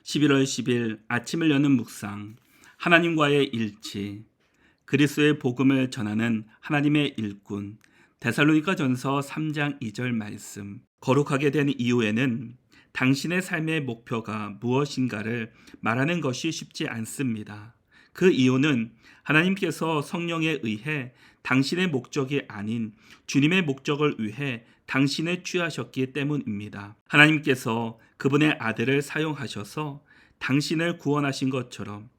11월 10일 아침을 여는 묵상, 하나님과의 일치, 그리스도의 복음을 전하는 하나님의 일꾼, 데살로니가전서 3장 2절 말씀. 거룩하게 된 이후에는 당신의 삶의 목표가 무엇인가를 말하는 것이 쉽지 않습니다. 그 이유는 하나님께서 성령에 의해 당신의 목적이 아닌 주님의 목적을 위해 당신을 취하셨기 때문입니다. 하나님께서 그분의 아들을 사용하셔서 당신을 구원하신 것처럼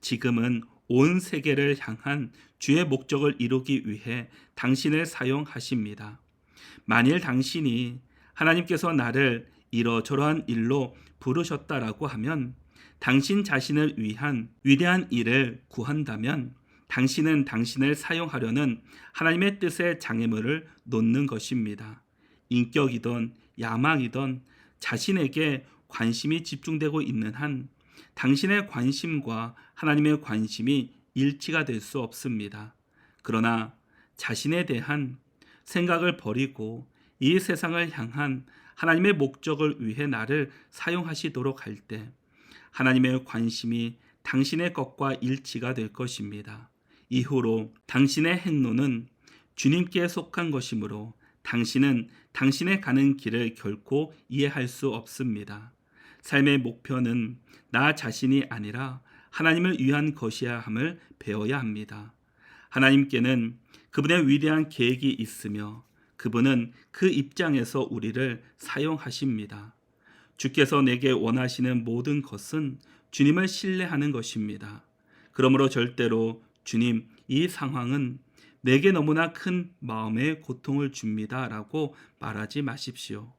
지금은 온 세계를 향한 주의 목적을 이루기 위해 당신을 사용하십니다. 만일 당신이 하나님께서 나를 이러저러한 일로 부르셨다라고 하면, 당신 자신을 위한 위대한 일을 구한다면 당신은 당신을 사용하려는 하나님의 뜻의 장애물을 놓는 것입니다. 인격이든 야망이든 자신에게 관심이 집중되고 있는 한 당신의 관심과 하나님의 관심이 일치가 될 수 없습니다. 그러나 자신에 대한 생각을 버리고 이 세상을 향한 하나님의 목적을 위해 나를 사용하시도록 할 때 하나님의 관심이 당신의 것과 일치가 될 것입니다. 이후로 당신의 행로는 주님께 속한 것이므로 당신은 당신의 가는 길을 결코 이해할 수 없습니다. 삶의 목표는 나 자신이 아니라 하나님을 위한 것이야 함을 배워야 합니다. 하나님께는 그분의 위대한 계획이 있으며 그분은 그 입장에서 우리를 사용하십니다. 주께서 내게 원하시는 모든 것은 주님을 신뢰하는 것입니다. 그러므로 절대로 주님, 이 상황은 내게 너무나 큰 마음의 고통을 줍니다 라고 말하지 마십시오.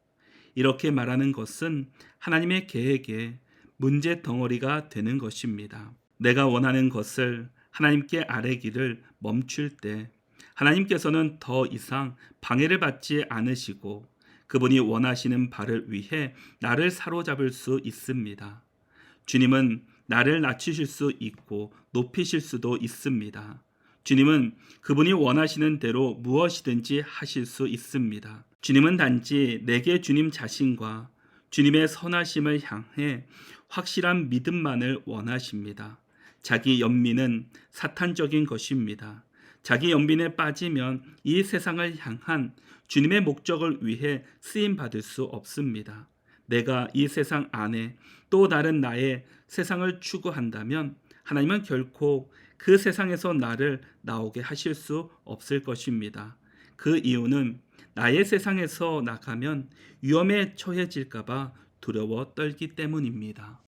이렇게 말하는 것은 하나님의 계획에 문제 덩어리가 되는 것입니다. 내가 원하는 것을 하나님께 아뢰기를 멈출 때 하나님께서는 더 이상 방해를 받지 않으시고 그분이 원하시는 바를 위해 나를 사로잡을 수 있습니다. 주님은 나를 낮추실 수 있고 높이실 수도 있습니다. 주님은 그분이 원하시는 대로 무엇이든지 하실 수 있습니다. 주님은 단지 내게 주님 자신과 주님의 선하심을 향해 확실한 믿음만을 원하십니다. 자기 연민은 사탄적인 것입니다. 자기 연민에 빠지면 이 세상을 향한 주님의 목적을 위해 쓰임받을 수 없습니다. 내가 이 세상 안에 또 다른 나의 세상을 추구한다면 하나님은 결코 그 세상에서 나를 나오게 하실 수 없을 것입니다. 그 이유는 나의 세상에서 나가면 위험에 처해질까 봐 두려워 떨기 때문입니다.